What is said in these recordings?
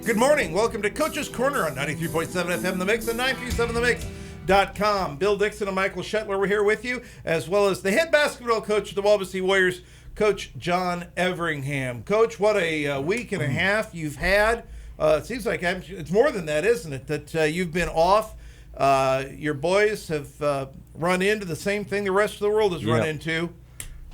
Good morning. Welcome to Coach's Corner on 93.7 FM The Mix and 937themix.com. Bill Dixon and Michael Shetler were here with you, as well as the head basketball coach of the Wawasee Warriors, Coach Jon Everingham. Coach, what a week and a half you've had. It seems like it's more than that, isn't it, that you've been off. Your boys have run into the same thing the rest of the world has run into,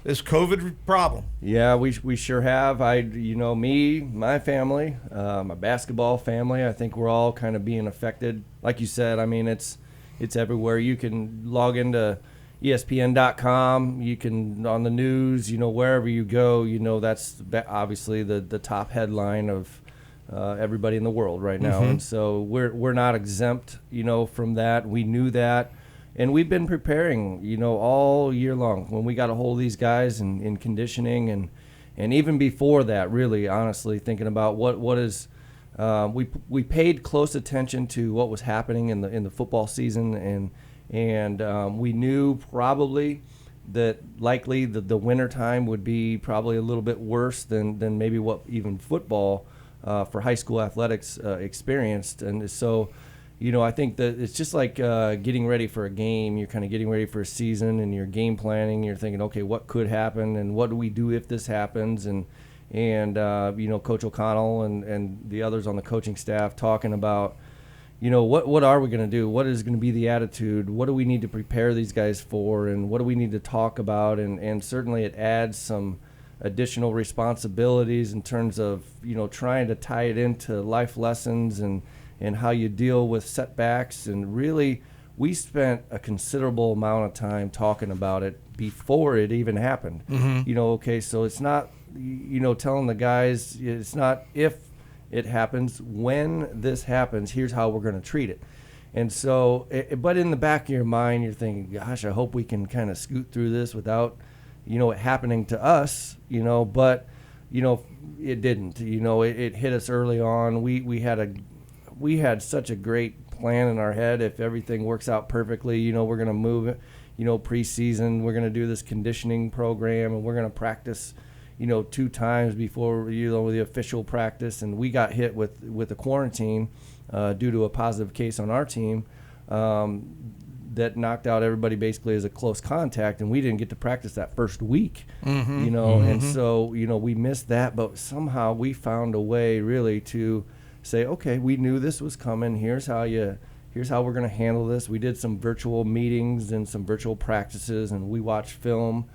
this COVID problem. Yeah, we sure have. Me, my family, my basketball family, I think we're all kind of being affected. Like you said, I mean, it's everywhere. You can log into ESPN.com, you can, on the news, wherever you go, that's obviously the top headline of everybody in the world right now. Mm-hmm. And so we're not exempt, from that. We knew that. And we've been preparing, all year long when we got a hold of these guys in conditioning and even before that, really, honestly, thinking about what is we paid close attention to what was happening in the football season and we knew probably that likely the winter time would be probably a little bit worse than maybe what even football for high school athletics experienced. And so I think that it's just like getting ready for a game. You're kind of getting ready for a season, and you're game planning. You're thinking, okay, what could happen, and what do we do if this happens? And Coach O'Connell and the others on the coaching staff talking about, what are we going to do? What is going to be the attitude? What do we need to prepare these guys for, and what do we need to talk about? And certainly it adds some additional responsibilities in terms of trying to tie it into life lessons and how you deal with setbacks. And really, we spent a considerable amount of time talking about it before it even happened. Mm-hmm. So it's not, telling the guys, it's not if it happens, when this happens, here's how we're going to treat it. And so, but in the back of your mind, you're thinking, gosh, I hope we can kind of scoot through this without, it happening to us, but, it didn't. It hit us early on. We had such a great plan in our head. If everything works out perfectly, we're going to move it, preseason. We're going to do this conditioning program, and we're going to practice, 2 times before, the official practice. And we got hit with a quarantine due to a positive case on our team that knocked out everybody basically as a close contact, and we didn't get to practice that first week, and so, we missed that, but somehow we found a way really to say, okay, we knew this was coming. Here's how we're going to handle this. We did some virtual meetings and some virtual practices, and we watched film,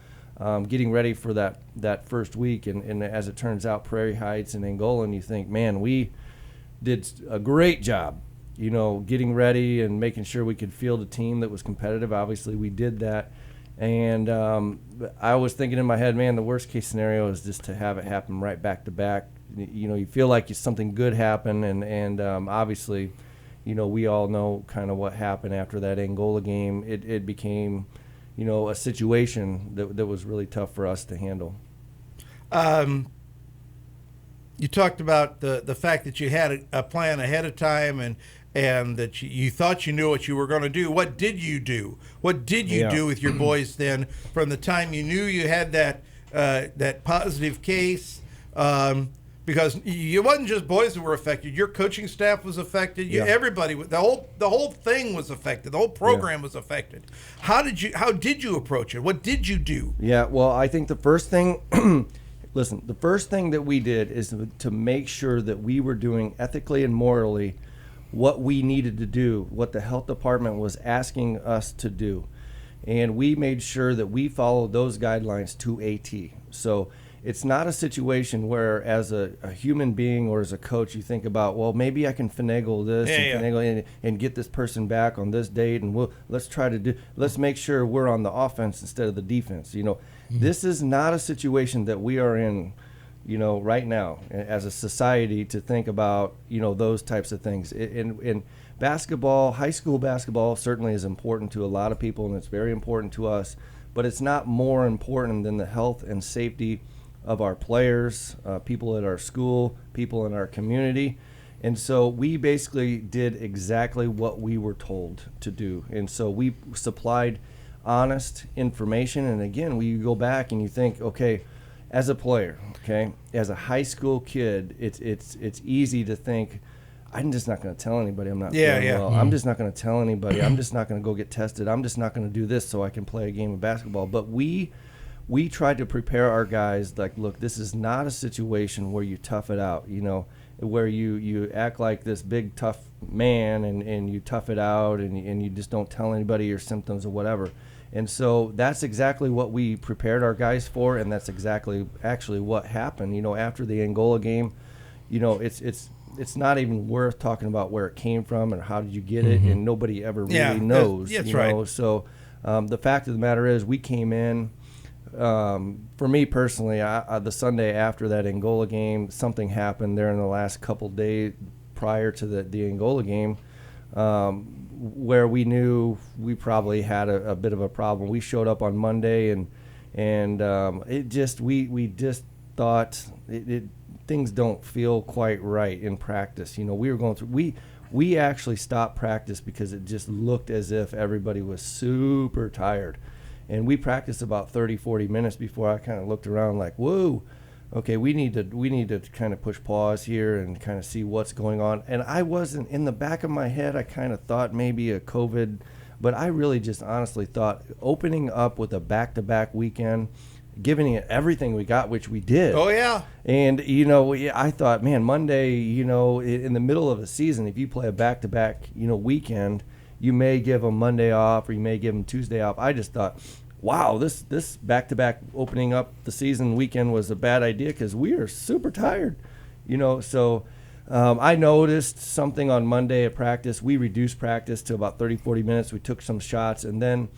getting ready for that first week. And as it turns out, Prairie Heights and Angola, and you think, man, we did a great job, getting ready and making sure we could field a team that was competitive. Obviously, we did that. And I was thinking in my head, man, the worst case scenario is just to have it happen right back to back. You feel like something good happened, and obviously, we all know kind of what happened after that Angola game. It became, a situation that was really tough for us to handle. You talked about the fact that you had a plan ahead of time and that you thought you knew what you were going to do. What did you do? What did you do with your boys then from the time you knew you had that positive case? Because it wasn't just boys that were affected. Your coaching staff was affected. Everybody, the whole thing was affected. The whole program was affected. How did you approach it? What did you do? Yeah, well, I think the first thing, the first thing that we did is to make sure that we were doing ethically and morally what we needed to do, what the health department was asking us to do. And we made sure that we followed those guidelines to a T. So it's not a situation where, as a human being or as a coach, you think about, well, maybe I can finagle this finagle and get this person back on this date, and let's make sure we're on the offense instead of the defense. This is not a situation that we are in, right now as a society to think about, those types of things. In basketball, high school basketball certainly is important to a lot of people, and it's very important to us, but it's not more important than the health and safety of our players, people at our school, people in our community. And so we basically did exactly what we were told to do. And so we supplied honest information. And again, we go back and you think, okay, as a player, okay, as a high school kid, it's easy to think, I'm just not going to tell anybody I'm not feeling well. I'm just not going to tell anybody. I'm just not going to go get tested. I'm just not going to do this so I can play a game of basketball. But we tried to prepare our guys like, look, this is not a situation where you tough it out, where you act like this big tough man and you tough it out and you just don't tell anybody your symptoms or whatever. And so that's exactly what we prepared our guys for, and that's exactly actually what happened. After the Angola game, it's not even worth talking about where it came from and how did you get it, and nobody ever really knows. That's right. So the fact of the matter is, we came in. For me personally, the Sunday after that Angola game, something happened there in the last couple days prior to the Angola game, where we knew we probably had a bit of a problem. We showed up on Monday and it just we just thought things don't feel quite right in practice. We were going through we actually stopped practice because it just looked as if everybody was super tired. And we practiced about 30, 40 minutes before I kind of looked around like, whoa, okay, we need to kind of push pause here and kind of see what's going on. And I wasn't, in the back of my head, I kind of thought maybe a COVID, but I really just honestly thought opening up with a back-to-back weekend, giving it everything we got, which we did. Oh, yeah. And, I thought, man, Monday, in the middle of a season, if you play a back-to-back, weekend, you may give them Monday off or you may give them Tuesday off. I just thought, wow, this back-to-back opening up the season weekend was a bad idea because we are super tired. So I noticed something on Monday at practice. We reduced practice to about 30, 40 minutes. We took some shots. And then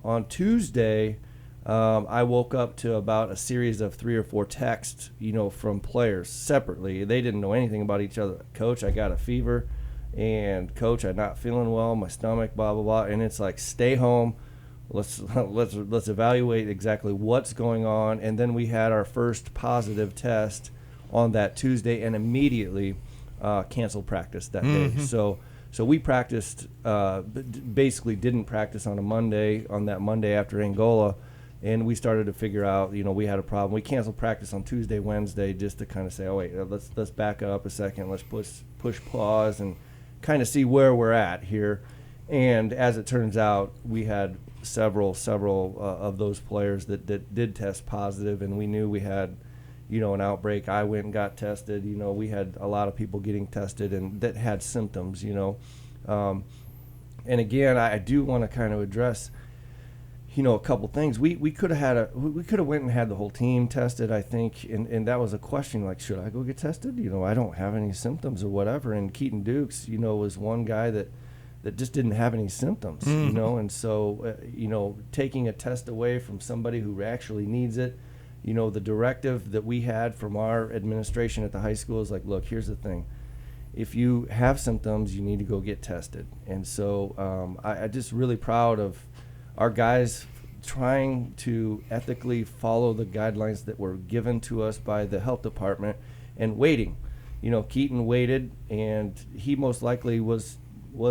on Tuesday, I woke up to about a series of 3 or 4 texts, from players separately. They didn't know anything about each other. Coach, I got a fever. And coach, I'm not feeling well, my stomach, blah, blah, blah. And it's like, stay home. Let's evaluate exactly what's going on. And then we had our first positive test on that Tuesday and immediately canceled practice that day. So we practiced, basically didn't practice on that Monday after Angola. And we started to figure out, we had a problem. We canceled practice on Tuesday, Wednesday, just to kind of say, oh, wait, let's back up a second. Let's push pause and kind of see where we're at here. And as it turns out, we had several of those players that did test positive, and we knew we had, an outbreak. I went and got tested. We had a lot of people getting tested and that had symptoms, and again, I do want to kind of address, a couple things. We could have went and had the whole team tested, I think, and that was a question, like, should I go get tested? I don't have any symptoms or whatever. And Keaton Dukes, was one guy that just didn't have any symptoms, and so, taking a test away from somebody who actually needs it, the directive that we had from our administration at the high school is like, look, here's the thing. If you have symptoms, you need to go get tested. And so I'm just really proud of our guys trying to ethically follow the guidelines that were given to us by the health department and waiting. Keaton waited, and he most likely was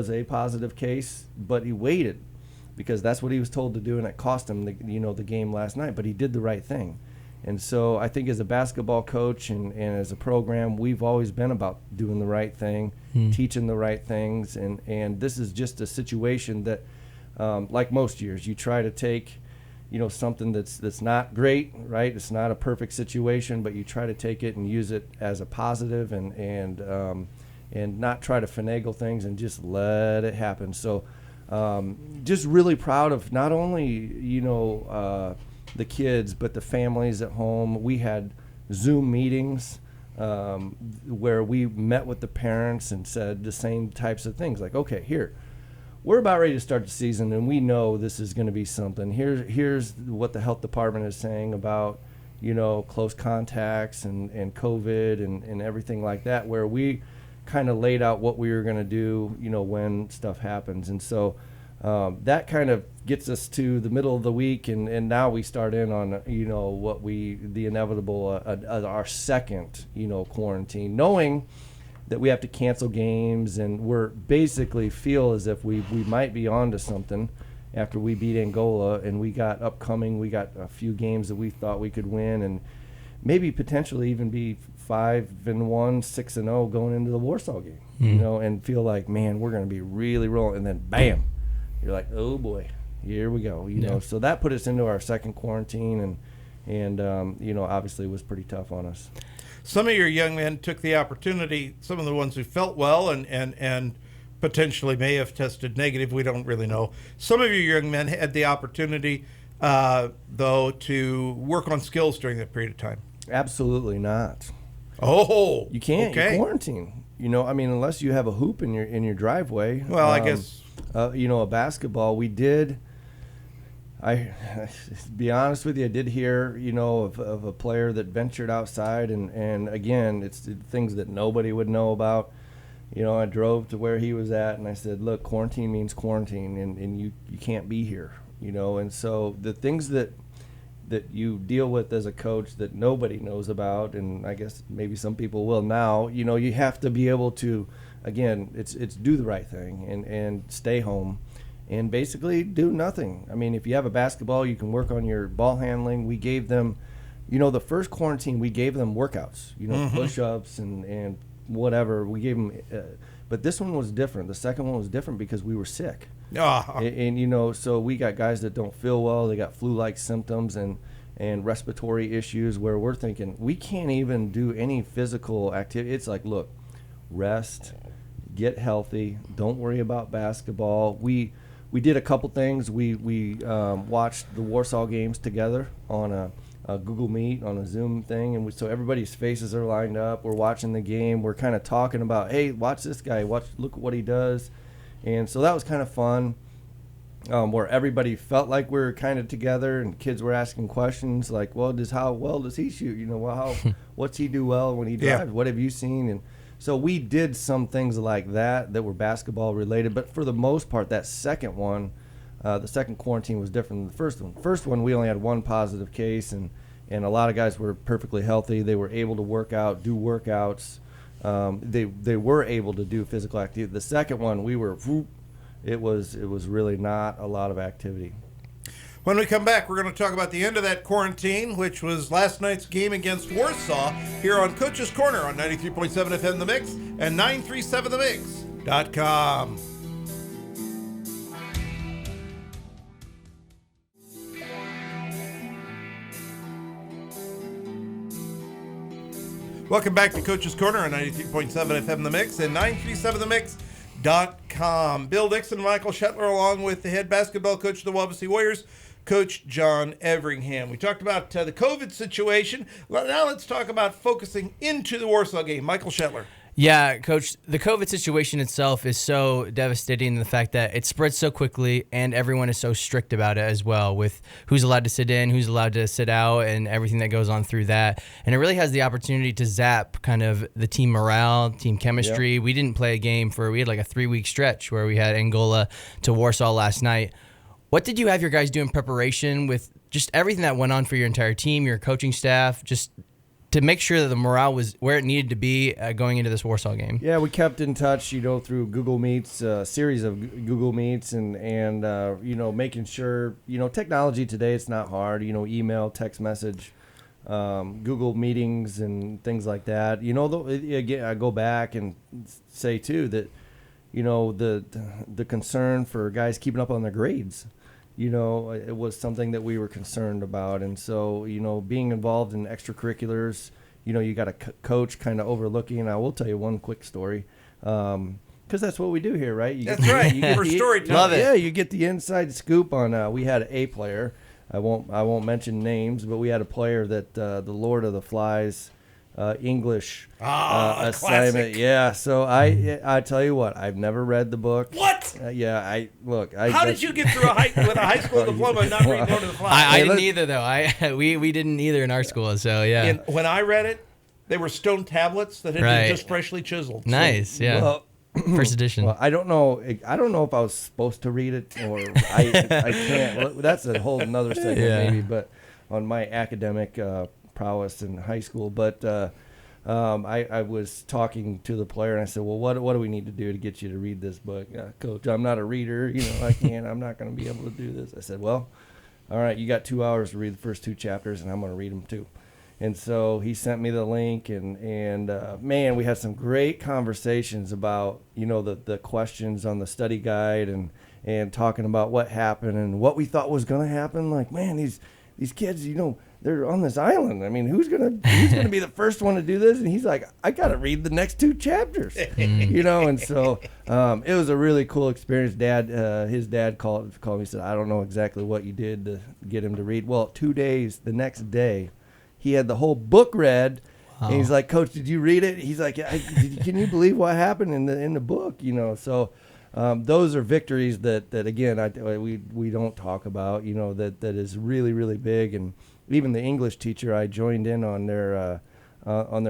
a positive case, but he waited because that's what he was told to do, and it cost him the game last night, but he did the right thing. And so I think as a basketball coach and as a program, we've always been about doing the right thing, teaching the right things, and this is just a situation that, like most years, you try to take, something that's not great, right? It's not a perfect situation, but you try to take it and use it as a positive and not try to finagle things and just let it happen. So just really proud of not only, the kids, but the families at home. We had Zoom meetings where we met with the parents and said the same types of things, like, okay, here, we're about ready to start the season, and we know this is going to be something. Here's what the health department is saying about, close contacts and COVID and everything like that, where we kind of laid out what we were going to do, when stuff happens. And so that kind of gets us to the middle of the week, and now we start in on, the inevitable, our second, quarantine, knowing that we have to cancel games, and we're basically feel as if we might be onto something after we beat Angola, and we got a few games that we thought we could win, and maybe potentially even be 5-1, 6-0 going into the Warsaw game, and feel like, man, we're going to be really rolling. And then, bam, you're like, oh boy, here we go. You know, so that put us into our second quarantine, and obviously it was pretty tough on us. Some of your young men took the opportunity, some of the ones who felt well and potentially may have tested negative, we don't really know. Some of your young men had the opportunity, though, to work on skills during that period of time. Absolutely not. Oh, you can't. Okay. You quarantine. Unless you have a hoop in your driveway. Well, I guess. A basketball. We did. To be honest with you, I did hear, of a player that ventured outside, and again, it's things that nobody would know about. I drove to where he was at, and I said, look, quarantine means quarantine, and you can't be here, and so the things that you deal with as a coach that nobody knows about, and I guess maybe some people will now, you have to be able to, again, it's do the right thing and stay home and basically do nothing. I mean, if you have a basketball, you can work on your ball handling. We gave them, the first quarantine, we gave them workouts, push-ups and whatever. We gave them, but this one was different. The second one was different because we were sick. And so we got guys that don't feel well. They got flu-like symptoms and respiratory issues where we're thinking we can't even do any physical activity. It's like, look, rest, get healthy, don't worry about basketball. We did a couple things. We watched the Warsaw games together on a Google Meet, on a Zoom thing, and so everybody's faces are lined up. We're watching the game. We're kind of talking about, hey, watch this guy. Look at what he does. And so that was kind of fun, where everybody felt like we were kind of together, and kids were asking questions like, well, how well does he shoot? What's he do well when he drives? What have you seen? And so we did some things like that were basketball related, but for the most part, that second one, the second quarantine was different than the first one. First one, we only had one positive case, and a lot of guys were perfectly healthy. They were able to work out, do workouts. They were able to do physical activity. The second one, it was really not a lot of activity. When we come back, we're going to talk about the end of that quarantine, which was last night's game against Warsaw, here on Coach's Corner on 93.7 FM The Mix and 937themix.com. Welcome back to Coach's Corner on 93.7 FM The Mix and 937themix.com. Bill Dixon and Michael Shetler, along with the head basketball coach of the Wawasee Warriors, Coach Jon Everingham. We talked about the COVID situation. Now let's talk about focusing into the Warsaw game. Michael Shetler. Yeah, Coach, the COVID situation itself is so devastating in the fact that it spreads so quickly and everyone is so strict about it as well, with who's allowed to sit in, who's allowed to sit out, and everything that goes on through that. And it really has the opportunity to zap kind of the team morale, team chemistry. Yep. We didn't play a game we had like a 3-week stretch where we had Angola to Warsaw last night. What did you have your guys do in preparation with just everything that went on for your entire team, your coaching staff, just to make sure that the morale was where it needed to be going into this Warsaw game? Yeah, we kept in touch, through Google Meets, a series of Google Meets, and making sure, technology today, it's not hard, email, text message, Google meetings and things like that. Again, I go back and say too that, the concern for guys keeping up on their grades. It was something that we were concerned about. And so, being involved in extracurriculars, you got a coach kind of overlooking. And I will tell you one quick story, because that's what we do here, right? That's right. We're storytelling. Love it. Yeah, you get the inside scoop on. We had a player. I won't mention names, but we had a player that the Lord of the Flies English assignment. Classic. Yeah, so I tell you what, I've never read the book. What? How did you get through with a high school diploma and not read Lord of the Flies? I didn't either, though. We didn't either in our school, so yeah. And when I read it, they were stone tablets that had been just freshly chiseled. Nice, yeah. Well, first edition. Well, I don't know if I was supposed to read it or I can't. Well, that's a whole another segment maybe, but on my academic prowess in high school. But I was talking to the player and I said, well, what do we need to do to get you to read this book? Coach, I'm not a reader. I'm not going to be able to do this. I said, well, all right, you got 2 hours to read the first 2 chapters and I'm going to read them too. And so he sent me the link, and man, we had some great conversations about, the questions on the study guide, and talking about what happened and what we thought was going to happen. Like, man, these kids, they're on this island. I mean, who's gonna be the first one to do this? And he's like, I got to read the next 2 chapters, And so it was a really cool experience. His dad called me and said, I don't know exactly what you did to get him to read. Well, 2 days, the next day, he had the whole book read. Wow. And he's like, Coach, did you read it? He's like, can you believe what happened in the book? So those are victories that again, we don't talk about, that is really, really big. And even the English teacher, I joined in on their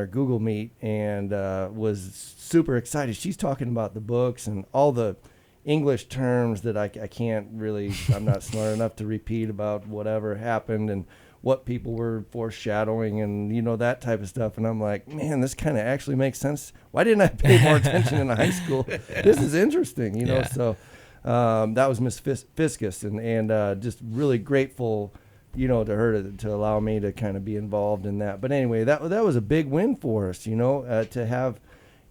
Google Meet, and was super excited. She's talking about the books and all the English terms that I can't really, I'm not smart enough to repeat about whatever happened and what people were foreshadowing and, that type of stuff. And I'm like, man, this kind of actually makes sense. Why didn't I pay more attention in high school? This is interesting, Yeah. So that was Miss Fiscus, and just really grateful, to her to allow me to kind of be involved in that. But anyway, that was a big win for us, to have,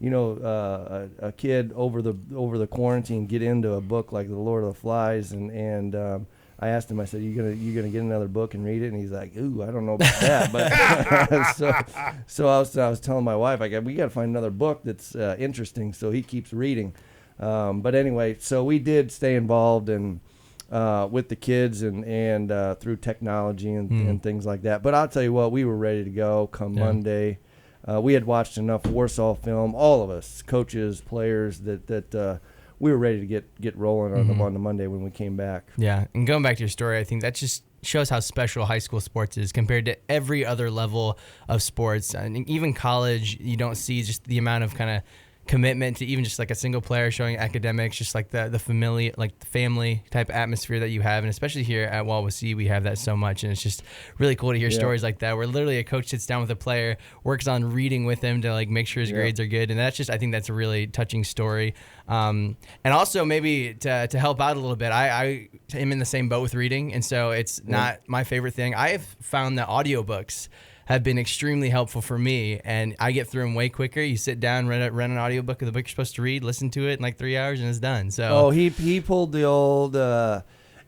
a kid over the quarantine get into a book like The Lord of the Flies, and I asked him, I said, you gonna get another book and read it? And he's like, ooh, I don't know about that. But so I was telling my wife, we got to find another book that's interesting. So he keeps reading. But anyway, so we did stay involved with the kids and through technology and things like that. But I'll tell you what, we were ready to go come Monday. We had watched enough Warsaw film, all of us, coaches, players, that we were ready to get rolling on the Monday when we came back. Yeah, and going back to your story, I think that just shows how special high school sports is compared to every other level of sports. And even college, you don't see just the amount of kind of commitment to even just like a single player showing academics, just like the familiar, like the family type atmosphere that you have. And especially here at Wawasee, we have that so much. And it's just really cool to hear stories like that, where literally a coach sits down with a player, works on reading with him to like make sure his grades are good. And that's just, I think that's a really touching story. And also maybe to help out a little bit, I am in the same boat with reading. And so it's not my favorite thing. I have found that audiobooks have been extremely helpful for me, and I get through them way quicker. You sit down, rent an audiobook of the book you're supposed to read, listen to it in like 3 hours, and it's done. So he pulled the old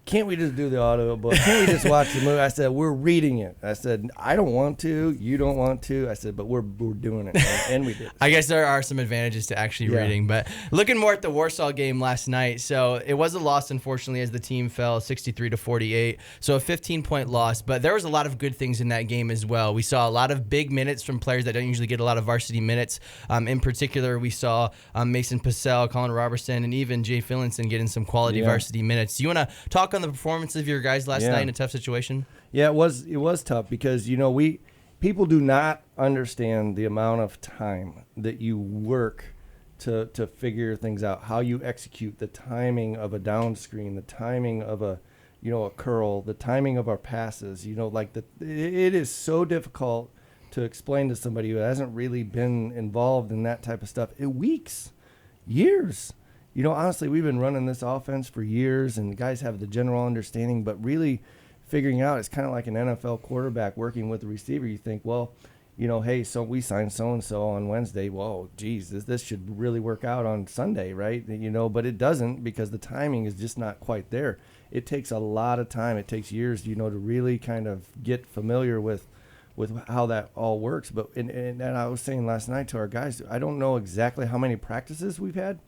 can't we just do the audiobook? Can't we just watch the movie? I said, we're reading it. I said, I don't want to, you don't want to. I said, but we're doing it, and we did. I guess there are some advantages to actually reading, but looking more at the Warsaw game last night, so it was a loss, unfortunately, as the team fell 63-48, so a 15-point loss, but there was a lot of good things in that game as well. We saw a lot of big minutes from players that don't usually get a lot of varsity minutes. In particular, we saw Mason Purcell, Colin Robertson, and even Jay Phillinson getting some quality varsity minutes. Do you want to talk on the performance of your guys last night in a tough situation? Yeah, it was tough because people do not understand the amount of time that you work to figure things out, how you execute, the timing of a down screen, the timing of a curl, the timing of our passes. It is so difficult to explain to somebody who hasn't really been involved in that type of stuff. Weeks, years. Honestly, we've been running this offense for years, and guys have the general understanding, but really figuring out, it's kind of like an NFL quarterback working with the receiver. You think, well, hey, so we signed so-and-so on Wednesday. Whoa, geez, this should really work out on Sunday, right? But it doesn't, because the timing is just not quite there. It takes a lot of time. It takes years, to really kind of get familiar with how that all works. But and I was saying last night to our guys, I don't know exactly how many practices we've had,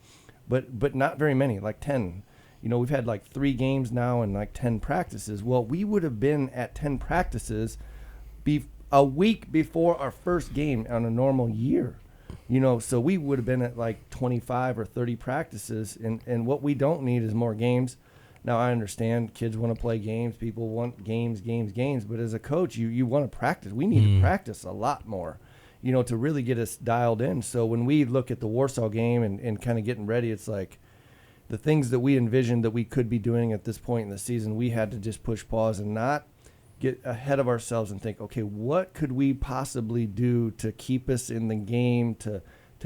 but not very many, like 10. We've had like 3 games now and like 10 practices. Well, we would have been at 10 practices a week before our first game on a normal year. So we would have been at like 25 or 30 practices, and what we don't need is more games. Now, I understand kids want to play games, people want games, but as a coach, you want to practice. We need to practice a lot more, to really get us dialed in. So when we look at the Warsaw game and kind of getting ready, it's like the things that we envisioned that we could be doing at this point in the season, we had to just push pause and not get ahead of ourselves and think, okay, what could we possibly do to keep us in the game, to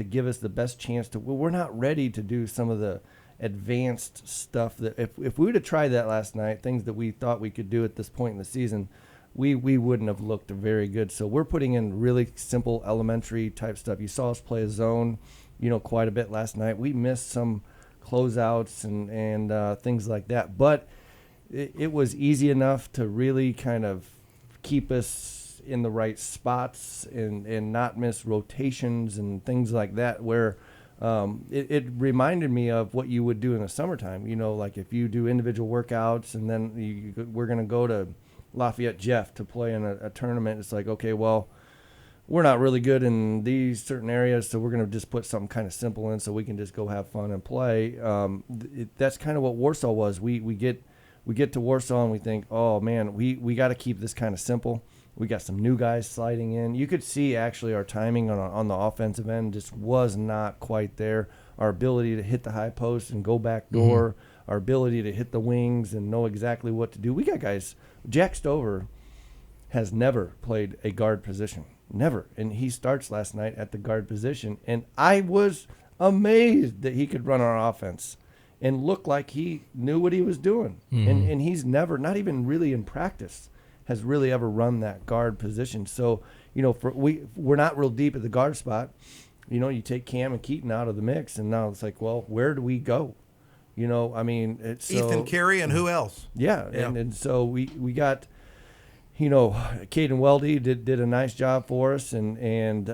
give us the best chance to, we're not ready to do some of the advanced stuff that if we would have tried that last night, things that we thought we could do at this point in the season, we wouldn't have looked very good. So we're putting in really simple elementary type stuff. You saw us play a zone, quite a bit last night. We missed some closeouts and things like that, but it was easy enough to really kind of keep us in the right spots and not miss rotations and things like that, where it reminded me of what you would do in the summertime. Like if you do individual workouts and then we're going to go to Lafayette Jeff to play in a tournament. It's like, okay, well, we're not really good in these certain areas, so we're going to just put something kind of simple in so we can just go have fun and play. That's kind of what Warsaw was. We get to Warsaw and we think, oh man, we got to keep this kind of simple. We got some new guys sliding in. You could see actually our timing on the offensive end just was not quite there. Our ability to hit the high post and go back door, our ability to hit the wings and know exactly what to do. We got guys. Jack Stover has never played a guard position. Never. And he starts last night at the guard position. And I was amazed that he could run our offense and look like he knew what he was doing. And he's never, not even really in practice, has really ever run that guard position. So, we're not real deep at the guard spot. You take Cam and Keaton out of the mix, and now it's like, well, where do we go? It's Ethan Carey and who else? Yeah. And so we got, Caden Weldy did a nice job for us, and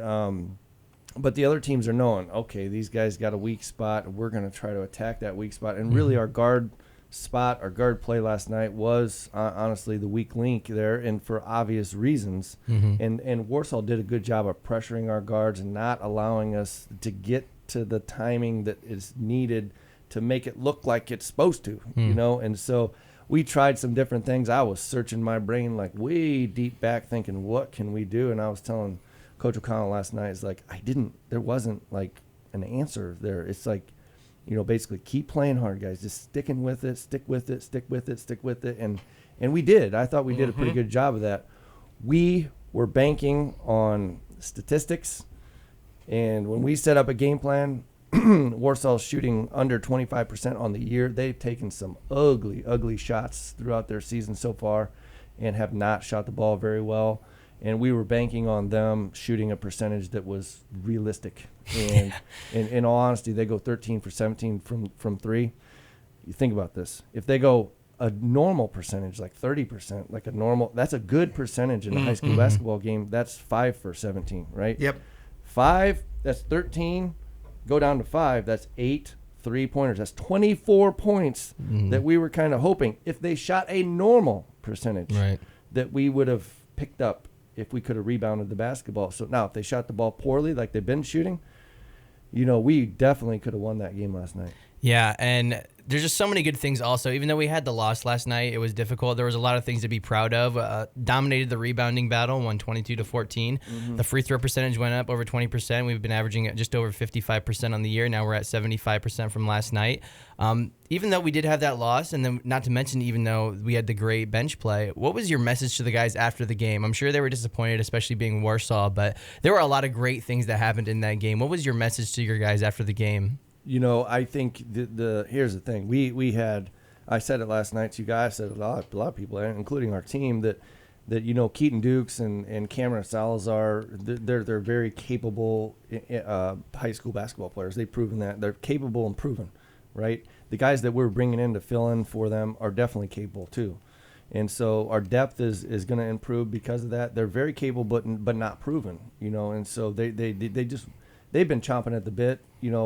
but the other teams are knowing, okay, these guys got a weak spot, and we're going to try to attack that weak spot. And really our guard spot, our guard play last night was honestly the weak link there, and for obvious reasons. And Warsaw did a good job of pressuring our guards and not allowing us to get to the timing that is needed to make it look like it's supposed to, and so we tried some different things. I was searching my brain like way deep back thinking, what can we do? And I was telling Coach O'Connell last night, it's like, there wasn't like an answer there. It's like, basically keep playing hard, guys. Just sticking with it, stick with it. And we did. I thought we did a pretty good job of that. We were banking on statistics. And when we set up a game plan, Warsaw's shooting under 25% on the year. They've taken some ugly shots throughout their season so far and have not shot the ball very well. And we were banking on them shooting a percentage that was realistic. And in all honesty, they go 13 for 17 from three. You think about this. If they go a normal percentage, like 30%, that's a good percentage in a high school basketball game. That's 5 for 17, right? Yep. 5, that's 13. Go down to 5, that's 8 3-pointers. That's 24 points that we were kind of hoping, if they shot a normal percentage, that we would have picked up if we could have rebounded the basketball. So now if they shot the ball poorly like they've been shooting, we definitely could have won that game last night. Yeah, and there's just so many good things also. Even though we had the loss last night, it was difficult. There was a lot of things to be proud of. Dominated the rebounding battle, won 22-14. The free throw percentage went up over 20%. We've been averaging at just over 55% on the year. Now we're at 75% from last night. Even though we did have that loss, and then not to mention even though we had the great bench play, what was your message to the guys after the game? I'm sure they were disappointed, especially being Warsaw, but there were a lot of great things that happened in that game. What was your message to your guys after the game? I think here's the thing. We had, I said it last night to you guys, I said a lot of people, including our team, that Keaton Dukes and Cameron Salazar, they're very capable high school basketball players. They've proven that. They're capable and proven, right? The guys that we're bringing in to fill in for them are definitely capable too. And so our depth is going to improve because of that. They're very capable but not proven, and so they just – they've been chomping at the bit,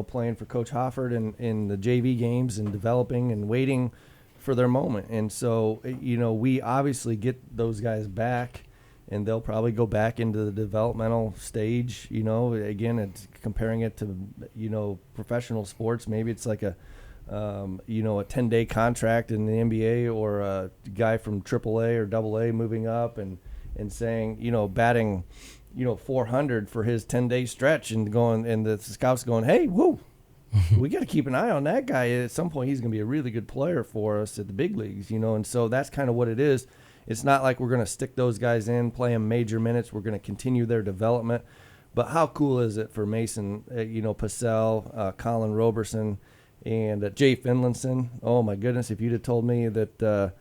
playing for Coach Hofford in the JV games and developing and waiting for their moment. And so, we obviously get those guys back, and they'll probably go back into the developmental stage. Again, it's comparing it to, professional sports. Maybe it's like a 10-day contract in the NBA, or a guy from AAA or AA moving up and saying, batting – 400 for his 10-day stretch, and the scouts going, hey, whoa, we got to keep an eye on that guy. At some point, he's going to be a really good player for us at the big leagues, and so that's kind of what it is. It's not like we're going to stick those guys in, play them major minutes. We're going to continue their development. But how cool is it for Mason, Purcell, Colin Roberson, and Jay Finlinson? Oh, my goodness, if you'd have told me that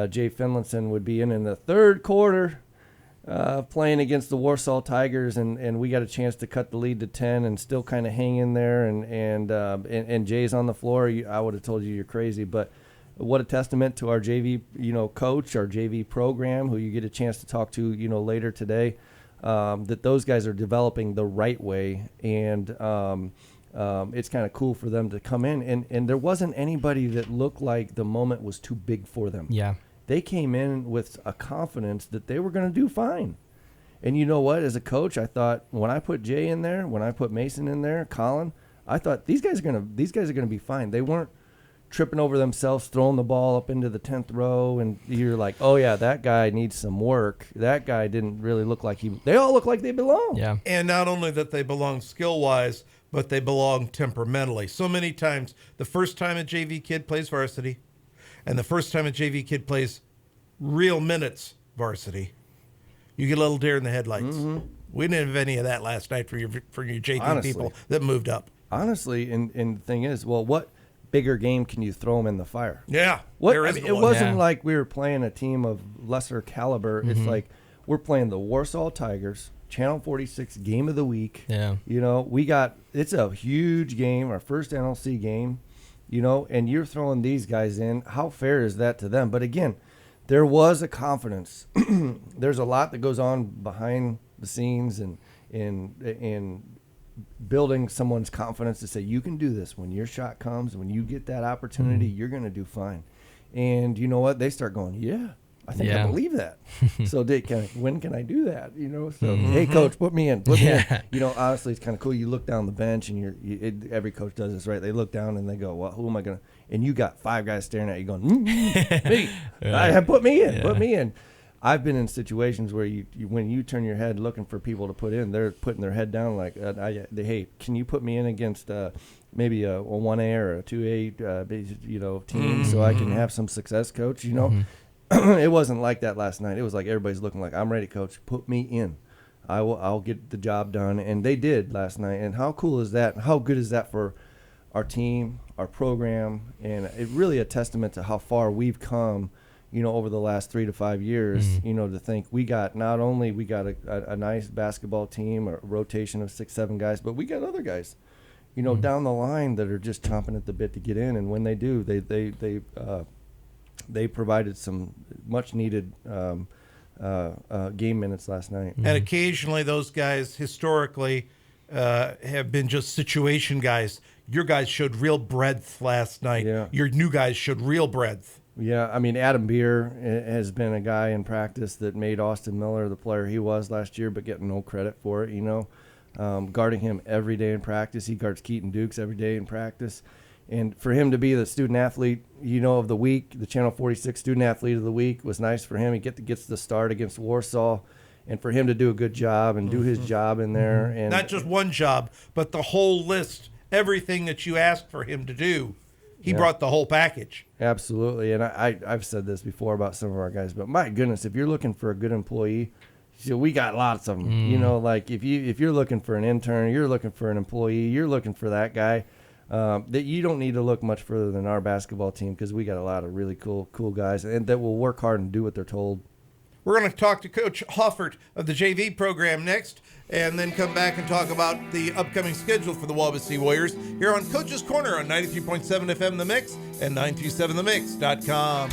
Jay Finlinson would be in the third quarter playing against the Warsaw Tigers, and we got a chance to cut the lead to 10 and still kind of hang in there, and Jay's on the floor. I would have told you you're crazy, but what a testament to our JV, coach, our JV program, who you get a chance to talk to, later today, that those guys are developing the right way, and it's kind of cool for them to come in, and there wasn't anybody that looked like the moment was too big for them. Yeah. They came in with a confidence that they were going to do fine. And you know what? As a coach, I thought when I put Jay in there, when I put Mason in there, Colin, I thought these guys are going to be fine. They weren't tripping over themselves, throwing the ball up into the 10th row, and you're like, oh yeah, that guy needs some work. That guy didn't really look like they all look like they belong. Yeah. And not only that they belong skill-wise, but they belong temperamentally. So many times, the first time a JV kid plays varsity, and the first time a JV kid plays real minutes varsity, you get a little deer in the headlights. Mm-hmm. We didn't have any of that last night for your JV people that moved up. Honestly, and the thing is, well, what bigger game can you throw them in the fire? Yeah. It wasn't like we were playing a team of lesser caliber. Mm-hmm. It's like we're playing the Warsaw Tigers, Channel 46 game of the week. Yeah. It's a huge game, our first NLC game. And you're throwing these guys in. How fair is that to them? But again, there was a confidence. There's a lot that goes on behind the scenes and in building someone's confidence to say, you can do this. When your shot comes, when you get that opportunity, you're going to do fine. And you know what? They start going, yeah, I think I believe that. So when can I do that? So hey, coach, put me in. Me in. Honestly, it's kind of cool. You look down the bench, and every coach does this, right? They look down and they go, well, who am I going to? And you got 5 guys staring at you going, me. Put me in. Put me in. I've been in situations where when you turn your head looking for people to put in, they're putting their head down like, hey, can you put me in against maybe a 1A or a 2A team so I can have some success, coach? It wasn't like that last night. It was like everybody's looking like, I'm ready, coach. Put me in. I'll get the job done. And they did last night. And how cool is that? How good is that for our team, our program? And it really a testament to how far we've come, over the last 3 to 5 years, to think we got a nice basketball team, a rotation of 6, 7 guys, but we got other guys, down the line that are just chomping at the bit to get in. And when they do, they provided some much needed game minutes last night. And occasionally those guys historically have been just situation guys. Your guys showed real breadth last night. Yeah. Your new guys showed real breadth. Yeah, I mean, Adam Beer has been a guy in practice that made Austin Miller the player he was last year, but getting no credit for it, guarding him every day in practice. He guards Keaton Dukes every day in practice. And for him to be the student athlete, of the week, the Channel 46 student athlete of the week was nice for him. He gets the start against Warsaw, and for him to do a good job and do his job in there. And not just one job, but the whole list, everything that you asked for him to do. He brought the whole package. Absolutely. And I've said this before about some of our guys, but my goodness, if you're looking for a good employee, we got lots of them. Like if you're looking for an intern, you're looking for an employee, you're looking for that guy, that you don't need to look much further than our basketball team, because we got a lot of really cool guys and that will work hard and do what they're told. We're going to talk to Coach Hoffert of the JV program next, and then come back and talk about the upcoming schedule for the Wawasee Warriors here on Coach's Corner on 93.7 FM The Mix and 937themix.com.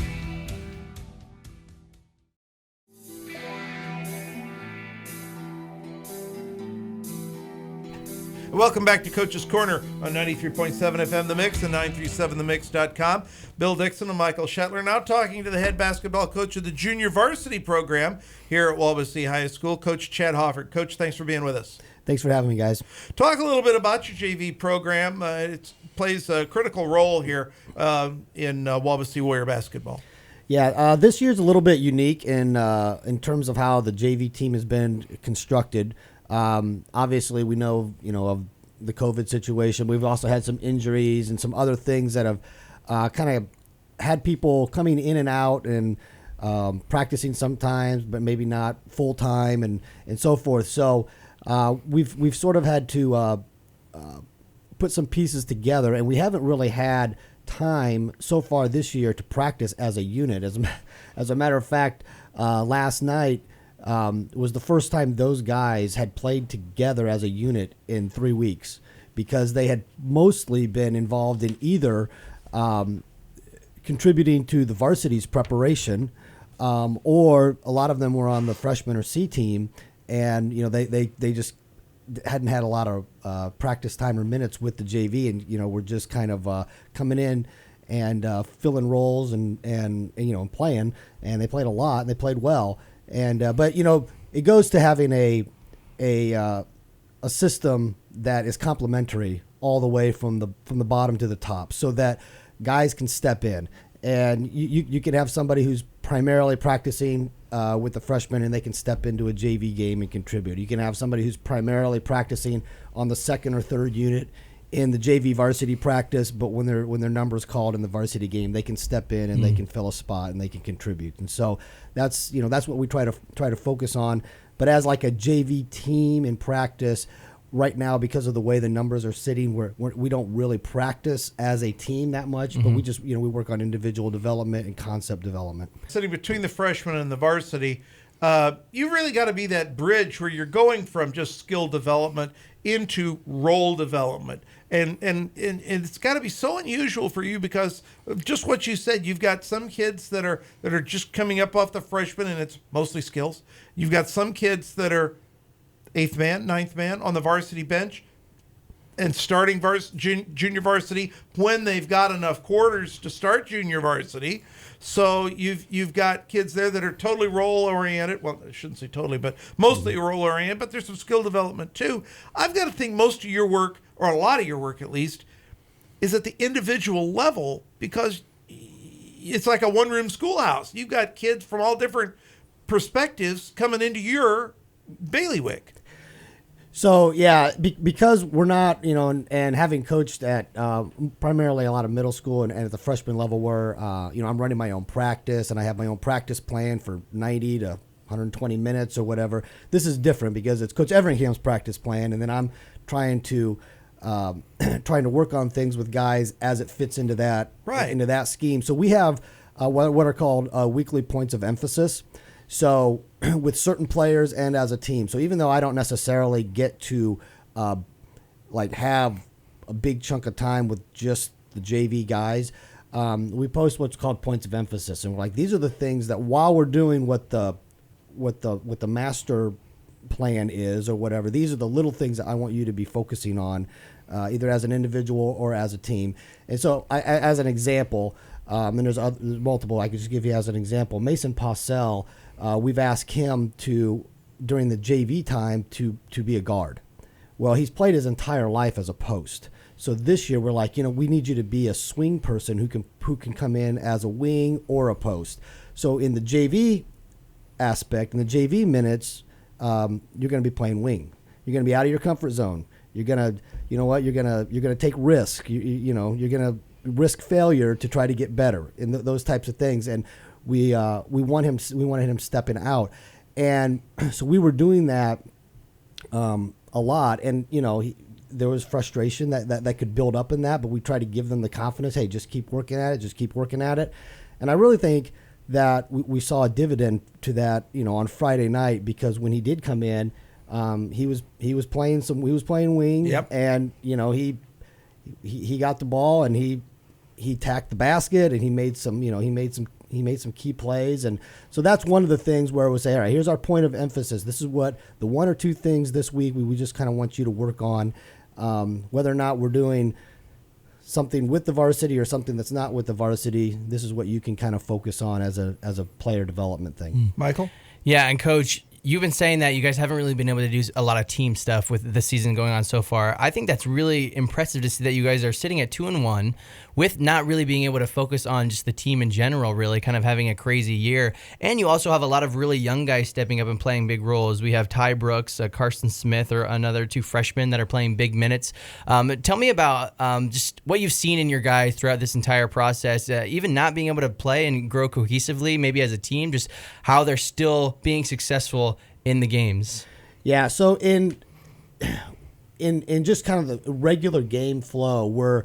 Welcome back to Coach's Corner on 93.7 FM The Mix and 937themix.com. Bill Dixon and Michael Shetler now talking to the head basketball coach of the junior varsity program here at Wawasee High School, Coach Chad Hoffert. Coach, thanks for being with us. Thanks for having me, guys. Talk a little bit about your JV program. It plays a critical role here in Wawasee Warrior basketball. Yeah, this year's a little bit unique in terms of how the JV team has been constructed. Obviously, we know of the COVID situation. We've also had some injuries and some other things that have kind of had people coming in and out and practicing sometimes, but maybe not full time and so forth. So we've sort of had to put some pieces together, and we haven't really had time so far this year to practice as a unit. As a matter of fact, last night was the first time those guys had played together as a unit in 3 weeks, because they had mostly been involved in either contributing to the varsity's preparation, or a lot of them were on the freshman or C team, and they just hadn't had a lot of practice time or minutes with the JV, and were just kind of coming in and filling roles and playing, and they played a lot and they played well, and but it goes to having a system that is complementary all the way from the bottom to the top, so that guys can step in, and you can have somebody who's primarily practicing with the freshmen, and they can step into a JV game and contribute. You can have somebody who's primarily practicing on the second or third unit in the JV varsity practice, but when their number's called in the varsity game, they can step in and they can fill a spot and they can contribute. And so that's what we try to focus on. But as like a JV team in practice right now, because of the way the numbers are sitting, we don't really practice as a team that much, but we just we work on individual development and concept development. Sitting between the freshmen and the varsity, you really got to be that bridge where you're going from just skill development into role development, and it's got to be so unusual for you, because of just what you said. You've got some kids that are just coming up off the freshman, and it's mostly skills. You've got some kids that are 8th man, 9th man on the varsity bench, and starting junior varsity when they've got enough quarters to start junior varsity. So you've got kids there that are totally role oriented. Well, I shouldn't say totally, but mostly role oriented. But there's some skill development too. I've got to think most of your work, or a lot of your work at least, is at the individual level, because it's like a one-room schoolhouse. You've got kids from all different perspectives coming into your bailiwick. So yeah, because we're not, and having coached at primarily a lot of middle school and at the freshman level, where I'm running my own practice and I have my own practice plan for 90 to 120 minutes or whatever. This is different because it's Coach Everingham's practice plan, and then I'm trying to work on things with guys as it fits into that into that scheme. So we have what are called weekly points of emphasis. So with certain players and as a team. So even though I don't necessarily get to have a big chunk of time with just the JV guys, we post what's called points of emphasis, and we're like, these are the things that while we're doing what the master plan is or whatever, these are the little things that I want you to be focusing on, either as an individual or as a team. And so as an example, and there's multiple, I could just give you as an example, Mason Possell. We've asked him to, during the JV time, to be a guard. Well, he's played his entire life as a post. So this year we're like, we need you to be a swing person who can come in as a wing or a post. So in the JV aspect, in the JV minutes, you're going to be playing wing. You're going to be out of your comfort zone. You're going to, you're going to take risk. You're going to risk failure to try to get better in those types of things. And we wanted him stepping out, and so we were doing that a lot. And there was frustration that could build up in that, but we tried to give them the confidence. Hey, just keep working at it. And I really think that we saw a dividend to that, on Friday night, because when he did come in, he was playing wing. Yep. And he got the ball and he tacked the basket, and he made some key plays. And so that's one of the things where we say, all right, here's our point of emphasis. This is what the one or two things this week we just kind of want you to work on, whether or not we're doing something with the varsity or something that's not with the varsity. This is what you can kind of focus on as a player development thing. Michael? Yeah, and Coach, you've been saying that you guys haven't really been able to do a lot of team stuff with the season going on so far. I think that's really impressive to see that you guys are sitting at 2-1 with not really being able to focus on just the team in general, really kind of having a crazy year. And you also have a lot of really young guys stepping up and playing big roles. We have Ty Brooks, Carson Smith, or another 2 freshmen that are playing big minutes. Tell me about just what you've seen in your guys throughout this entire process, even not being able to play and grow cohesively, maybe as a team, just how they're still being successful in the games. Yeah, so in just kind of the regular game flow,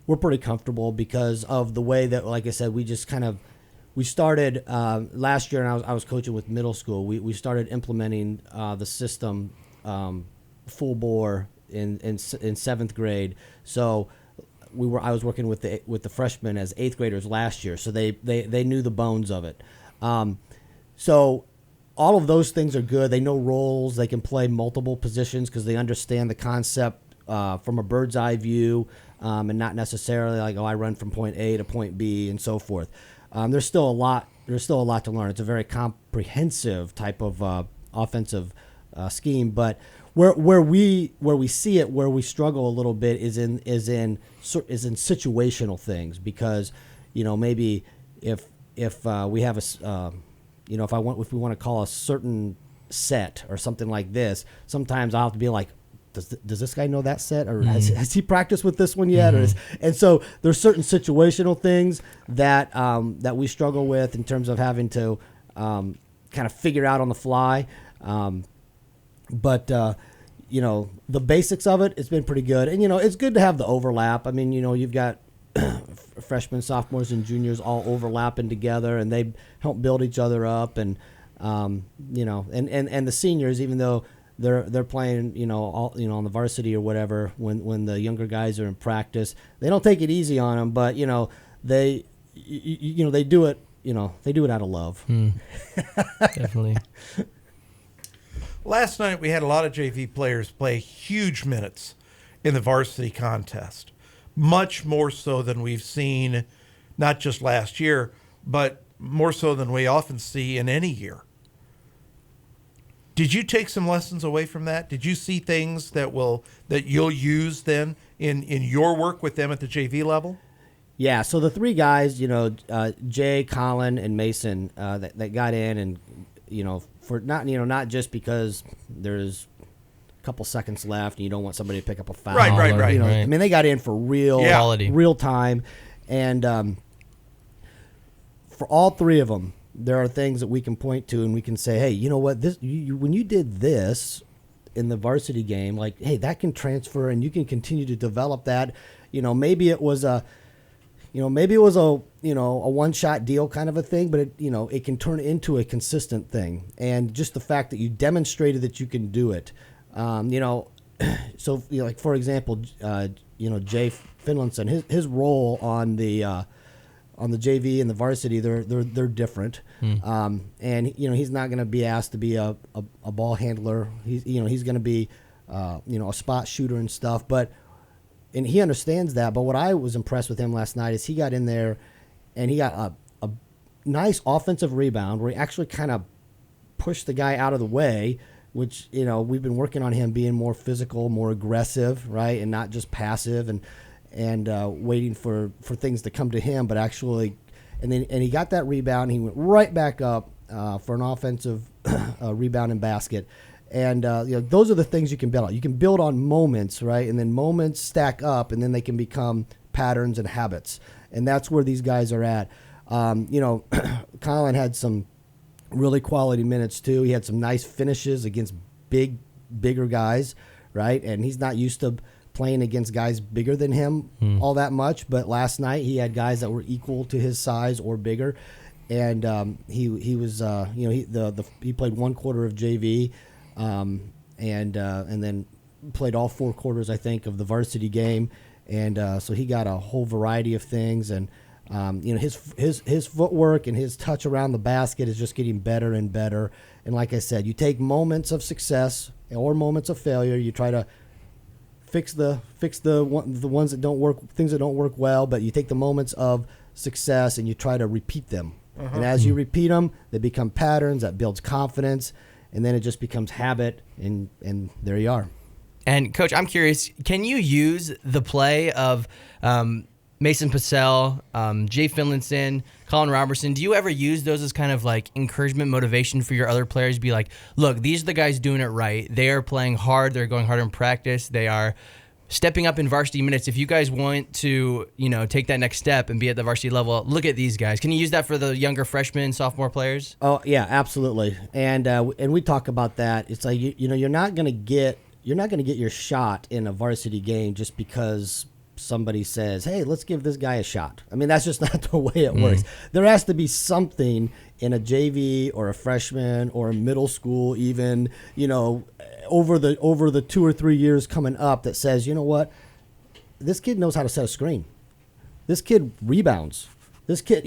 we're pretty comfortable because of the way that, like I said, we just kind of we started last year, and I was coaching with middle school. We started implementing the system full bore in seventh grade. So I was working with the freshmen as eighth graders last year, so they knew the bones of it. So all of those things are good. They know roles. They can play multiple positions because they understand the concept from a bird's eye view, and not necessarily like, oh, I run from point A to point B and so forth. There's still a lot to learn. It's a very comprehensive type of offensive scheme, but where we see it, where we struggle a little bit is in situational things, because maybe if we have if we want to call a certain set or something like this, sometimes I'll have to be like, does this guy know that set, or has he practiced with this one yet? And so there's certain situational things that that we struggle with in terms of having to kind of figure out on the fly. But the basics of it, it's been pretty good. And, it's good to have the overlap. I mean, you've got freshmen, sophomores, and juniors all overlapping together, and they help build each other up. And, and the seniors, even though they're playing, on the varsity or whatever, when the younger guys are in practice, they don't take it easy on them, but, they do it, they do it out of love. Definitely. Last night we had a lot of JV players play huge minutes in the varsity contest, much more so than we've seen, not just last year, but more so than we often see in any year. Did you take some lessons away from that? Did you see things that you'll use then in your work with them at the JV level? Yeah, so the three guys, Jay, Colin, and Mason, that got in, and for not just because there's a couple seconds left and you don't want somebody to pick up a foul. Right. I mean, they got in for real time, and for all three of them, there are things that we can point to and we can say, hey, you know what, when you did this in the varsity game, like, hey, that can transfer and you can continue to develop that. Maybe it was a one-shot deal kind of a thing, but it can turn into a consistent thing. And just the fact that you demonstrated that you can do it, so like for example, Jay Finlinson, his role on the JV and the varsity, they're different. And he's not going to be asked to be a ball handler. He's going to be a spot shooter and stuff, and he understands that. But what I was impressed with him last night is he got in there and he got a nice offensive rebound where he actually kind of pushed the guy out of the way, which, we've been working on him being more physical, more aggressive, right? And not just passive and waiting for things to come to him, but actually, and he got that rebound. He went right back up for an offensive rebound and basket. And those are the things you can build on. You can build on moments, right? And then moments stack up, and then they can become patterns and habits. And that's where these guys are at. Colin had some really quality minutes too. He had some nice finishes against bigger guys, right? And he's not used to playing against guys bigger than him all that much. But last night he had guys that were equal to his size or bigger. And he was he played one quarter of JV. And then played all four quarters, I think, of the varsity game, and so he got a whole variety of things, and his footwork and his touch around the basket is just getting better and better. And like I said, you take moments of success or moments of failure, you try to fix the ones that don't work, things that don't work well, but you take the moments of success and you try to repeat them. And as you repeat them, they become patterns that builds confidence. And then it just becomes habit, and there you are. And, Coach, I'm curious, can you use the play of Mason Purcell, Jay Finlinson, Colin Robertson? Do you ever use those as kind of like encouragement, motivation for your other players? Be like, look, these are the guys doing it right. They are playing hard. They're going hard in practice. They are stepping up in varsity minutes. If you guys want to, take that next step and be at the varsity level, look at these guys. Can you use that for the younger freshmen, sophomore players? Oh yeah, absolutely. And we talk about that. It's like you're not going to get your shot in a varsity game just because somebody says, hey, let's give this guy a shot. I mean, that's just not the way it works. There has to be something in a JV or a freshman or a middle school even, over the 2 or 3 years coming up that says, you know what, this kid knows how to set a screen. This kid rebounds. This kid,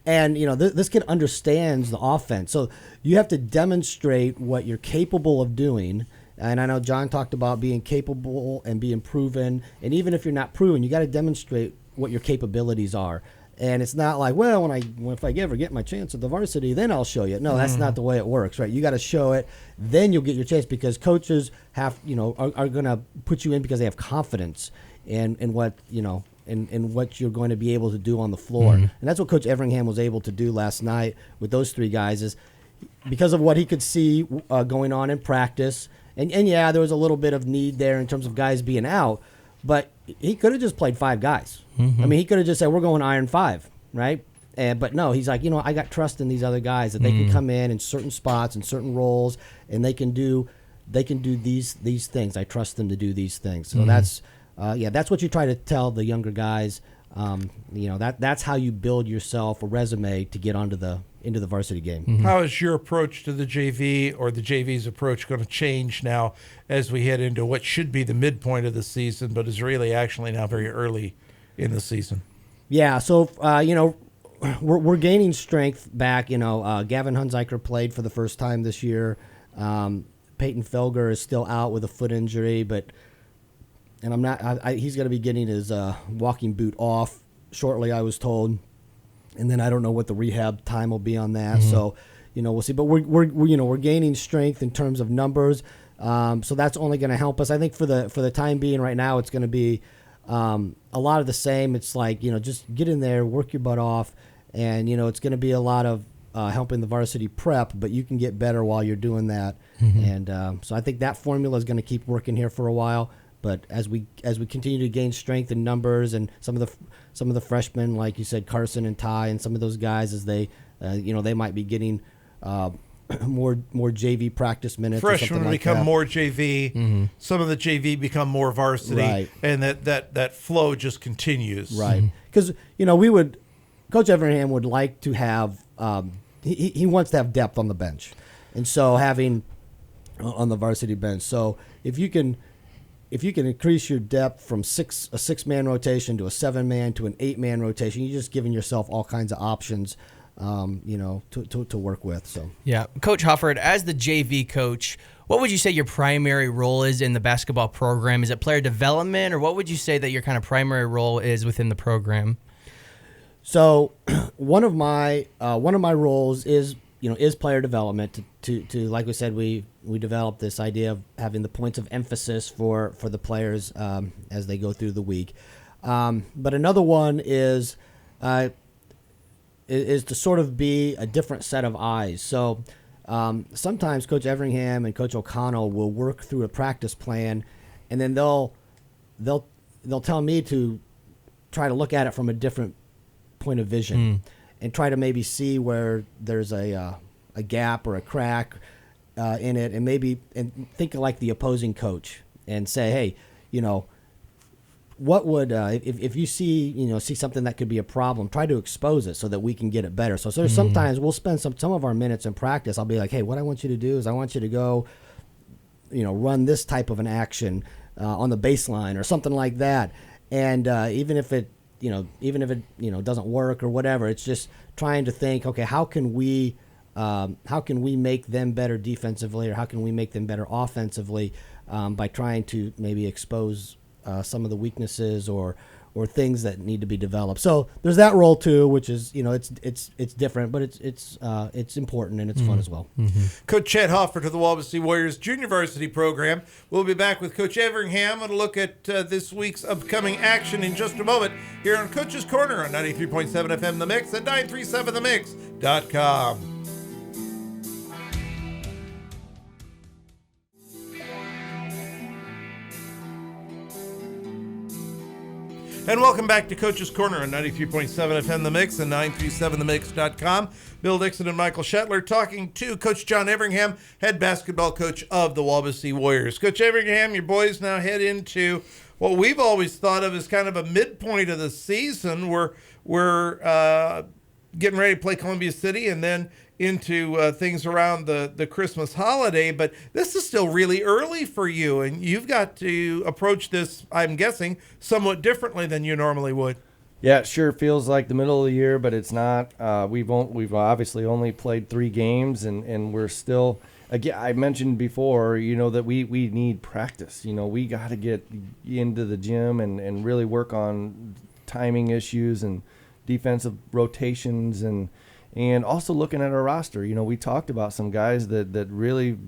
this kid understands the offense. So you have to demonstrate what you're capable of doing. And I know Jon talked about being capable and being proven. And even if you're not proven, you got to demonstrate what your capabilities are. And it's not like, well, if I ever get my chance at the varsity, then I'll show you. No, that's not the way it works, right? You got to show it, then you'll get your chance, because coaches are going to put you in because they have confidence in what, and what you're going to be able to do on the floor. And that's what Coach Everingham was able to do last night with those 3 guys, is because of what he could see going on in practice. And yeah, there was a little bit of need there in terms of guys being out, but he could have just played 5 guys. I mean, he could have just said, we're going iron 5, right? But no, he's like, I got trust in these other guys that they can come in certain spots and certain roles, and they can do these things. I trust them to do these things. So that's what you try to tell the younger guys. That's how you build yourself a resume to get into the varsity game. How is your approach to the JV, or the JV's approach, going to change now as we head into what should be the midpoint of the season, but is really actually now very early in the season? Yeah, so we're gaining strength back. Gavin Hunziker played for the first time this year. Peyton Felger is still out with a foot injury, and I'm not. He's going to be getting his walking boot off shortly, I was told, and then I don't know what the rehab time will be on that. So, we'll see. But we're gaining strength in terms of numbers. So that's only going to help us. I think for the time being, right now, it's going to be a lot of the same. It's like, just get in there, work your butt off, and it's going to be a lot of helping the varsity prep, but you can get better while you're doing that. And so I think that formula is going to keep working here for a while. But as we continue to gain strength in numbers, and some of the freshmen, like you said, Carson and Ty, and some of those guys, as they they might be getting more JV practice minutes. Freshmen like become that. more JV. Some of the JV become more varsity, right. And that flow just continues. Right, because Coach Everingham would like to have he wants to have depth on the bench, and so having on the varsity bench. So if you can increase your depth from a 6-man rotation to a 7-man to an 8-man rotation, you're just giving yourself all kinds of options, to work with. So yeah, Coach Hofford, as the JV coach, what would you say your primary role is in the basketball program? Is it player development, or what would you say that your kind of primary role is within the program? So one of my roles is player development. To like we said, we developed this idea of having the points of emphasis for the players as they go through the week. But another one is to sort of be a different set of eyes. So sometimes Coach Everingham and Coach O'Connell will work through a practice plan, and then they'll tell me to try to look at it from a different point of vision and try to maybe see where there's a gap or a crack in it, and think like the opposing coach and say, hey, what would if you see something that could be a problem, try to expose it so that we can get it better. So sometimes we'll spend some of our minutes in practice. I'll be like, hey, what I want you to do is I want you to go, run this type of an action on the baseline or something like that. And even if it doesn't work or whatever, it's just trying to think, okay, how can we make them better defensively, or how can we make them better offensively by trying to maybe expose some of the weaknesses or things that need to be developed. So there's that role too, which is it's different, but it's important and it's fun as well. Coach Chad Hofford of the Wawasee Warriors Junior Varsity Program. We'll be back with Coach Everingham and a look at this week's upcoming action in just a moment here on Coach's Corner on 93.7 FM The Mix at 937themix.com. And welcome back to Coach's Corner on 93.7 FM The Mix and 937themix.com. Bill Dixon and Michael Shetler talking to Coach Jon Everingham, head basketball coach of the Wawasee Warriors. Coach Everingham, your boys now head into what we've always thought of as kind of a midpoint of the season. We're getting ready to play Columbia City and then into things around the Christmas holiday. But this is still really early for you, and you've got to approach this, I'm guessing, somewhat differently than you normally would. Yeah, it sure feels like the middle of the year, but it's not. We've obviously only played 3 games, and we're still. Again, I mentioned before, that we need practice. We got to get into the gym and really work on timing issues and defensive rotations and also looking at our roster. We talked about some guys that really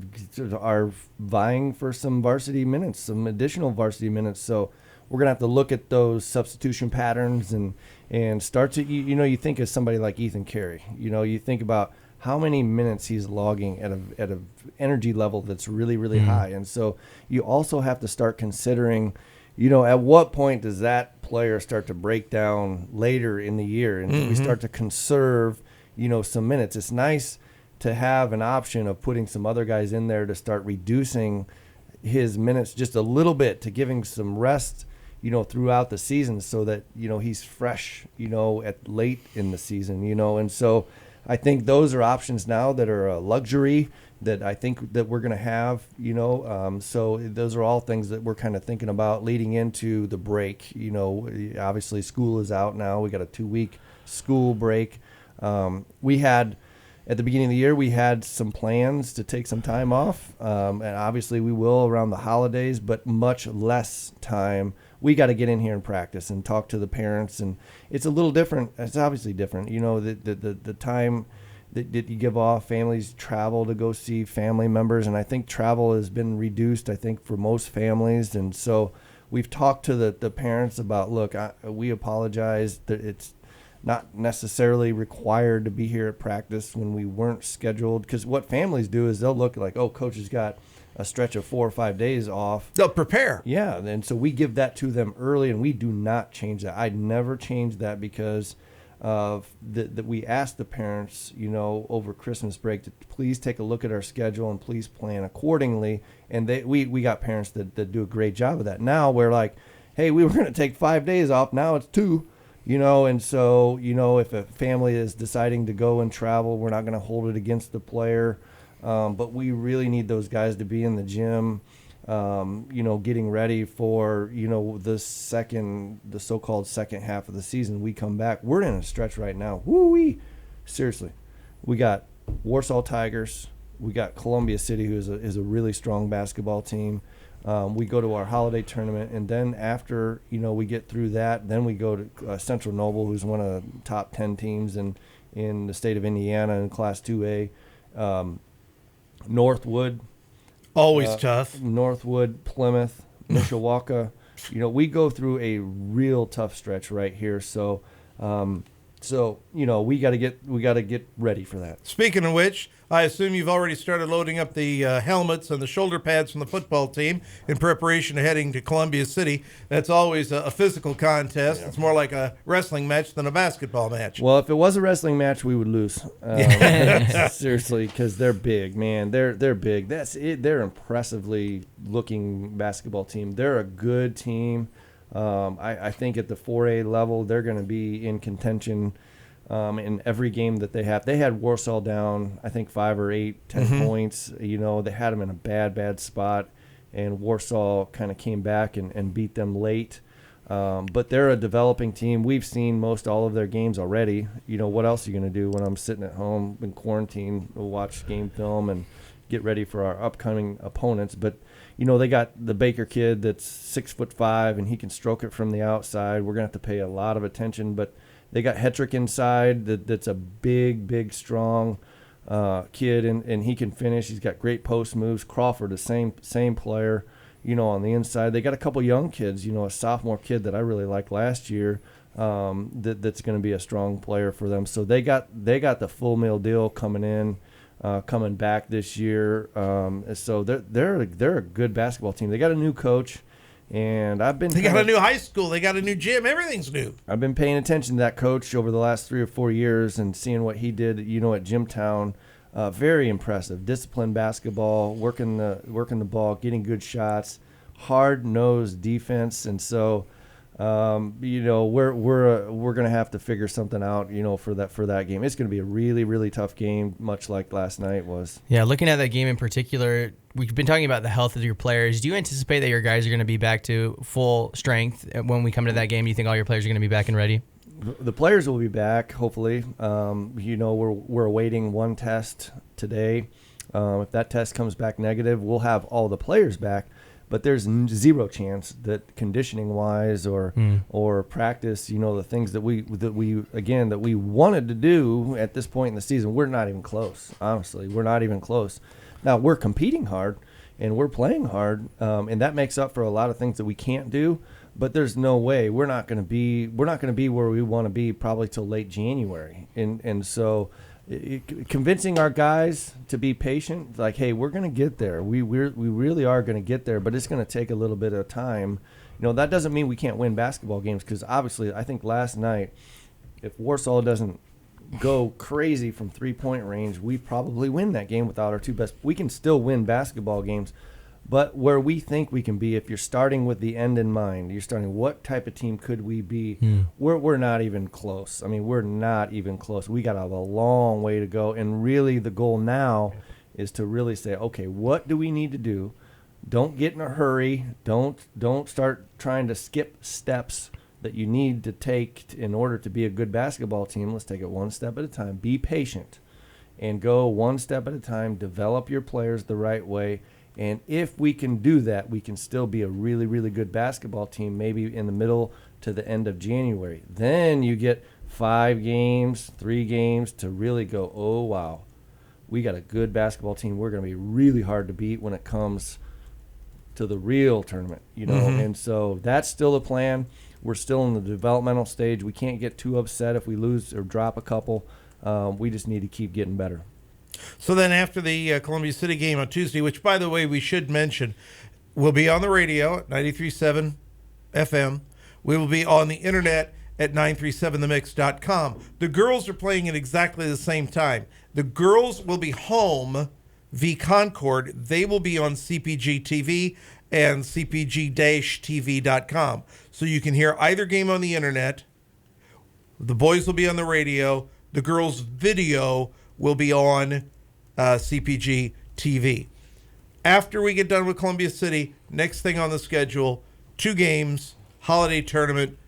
are vying for some varsity minutes, some additional varsity minutes. So we're going to have to look at those substitution patterns and start to, you think of somebody like Ethan Carey. You think about how many minutes he's logging at a energy level that's really, really high. And so you also have to start considering, at what point does that player start to break down later in the year? And we start to conserve, some minutes. It's nice to have an option of putting some other guys in there to start reducing his minutes just a little bit, to giving some rest, throughout the season, so that, he's fresh, at late in the season, and so I think those are options now that are a luxury that I think that we're going to have, so those are all things that we're kind of thinking about leading into the break. Obviously school is out now. We got a 2-week school break. We had, at the beginning of the year, we had some plans to take some time off, and obviously we will around the holidays, but much less time. We got to get in here and practice and talk to the parents, and it's a little different. It's obviously different. The time that you give off, families travel to go see family members, and I think travel has been reduced, I think, for most families. And so we've talked to the parents about, look, we apologize that it's not necessarily required to be here at practice when we weren't scheduled, because what families do is they'll look like, oh, coach has got a stretch of 4 or 5 days off. They'll prepare. Yeah, and so we give that to them early, and we do not change that. I'd never change that, because of that we asked the parents, over Christmas break, to please take a look at our schedule and please plan accordingly. And we got parents that do a great job of that. Now we're like, hey, we were going to take 5 days off. Now it's 2. And so, if a family is deciding to go and travel, we're not going to hold it against the player. But we really need those guys to be in the gym, getting ready for, the so-called second half of the season. We come back. We're in a stretch right now. Woo-wee. Seriously. We got Warsaw Tigers. We got Columbia City, who is a really strong basketball team. We go to our holiday tournament, and then after, we get through that, then we go to Central Noble, who's one of the top 10 teams in the state of Indiana in Class 2A. Northwood, always tough. Northwood, Plymouth, Mishawaka. We go through a real tough stretch right here. So, we got to get ready for that. Speaking of which, I assume you've already started loading up the helmets and the shoulder pads from the football team in preparation of heading to Columbia City. That's always a physical contest. Yeah. It's more like a wrestling match than a basketball match. Well, if it was a wrestling match, we would lose. Seriously, because they're big, man. They're big. That's it. They're impressively looking basketball team. They're a good team. I think at the 4A level, they're going to be in contention in every game that they have. They had Warsaw down, I think, 5 or 8, 10 points. They had them in a bad spot, and Warsaw kind of came back and beat them late. But they're a developing team. We've seen most all of their games already. What else are you going to do when I'm sitting at home in quarantine? We'll watch game film and get ready for our upcoming opponents. But they got the Baker kid that's 6'5", and he can stroke it from the outside. We're gonna have to pay a lot of attention. But they got Hetrick inside that's a big, strong kid, and he can finish. He's got great post moves. Crawford, the same player, on the inside. They got a couple young kids, a sophomore kid that I really liked last year, that's going to be a strong player for them. So they got the full meal deal coming back this year. So they're a good basketball team. They got a new coach. And they got a new high school. They got a new gym. Everything's new. I've been paying attention to that coach over the last 3 or 4 years and seeing what he did, at Jimtown. Very impressive. Disciplined basketball, working the ball, getting good shots, hard-nosed defense, and so we're gonna have to figure something out, for that game. It's gonna be a really, really tough game, much like last night was. Yeah, looking at that game in particular, we've been talking about the health of your players. Do you anticipate that your guys are going to be back to full strength when we come to that game? Do you think all your players are going to be back and ready? The players will be back, hopefully. We're awaiting one test today. If that test comes back negative, we'll have all the players back. But there's zero chance that conditioning-wise or practice, the things that we wanted to do at this point in the season, we're not even close. Honestly, we're not even close. Now we're competing hard and we're playing hard, and that makes up for a lot of things that we can't do. But there's no way we're not going to be where we want to be probably till late January, and so. Convincing our guys to be patient, like, hey, we're going to get there. We really are going to get there, but it's going to take a little bit of time. That doesn't mean we can't win basketball games, because obviously I think last night, if Warsaw doesn't go crazy from three-point range, we probably win that game without our two best. We can still win basketball games, but where we think we can be, if you're starting with the end in mind, you're starting what type of team could we be, we're not even close. I mean, we're not even close. We got a long way to go, and really the goal now is to really say, okay, what do we need to do? Don't get in a hurry. Don't start trying to skip steps that you need to take in order to be a good basketball team. Let's take it one step at a time. Be patient and go one step at a time. Develop your players the right way. And if we can do that, we can still be a really, really good basketball team, maybe in the middle to the end of January. Then you get 5 games, 3 games to really go, oh, wow, we got a good basketball team. We're going to be really hard to beat when it comes to the real tournament, And so that's still the plan. We're still in the developmental stage. We can't get too upset if we lose or drop a couple. We just need to keep getting better. So then after the Columbia City game on Tuesday, which, by the way, we should mention, will be on the radio at 93.7 FM. We will be on the internet at 937themix.com. The girls are playing at exactly the same time. The girls will be home v. Concord. They will be on CPG-TV and CPG-TV.com. So you can hear either game on the internet. The boys will be on the radio. The girls' video will be on CPG TV. After we get done with Columbia City, next thing on the schedule, 2 games, holiday tournament,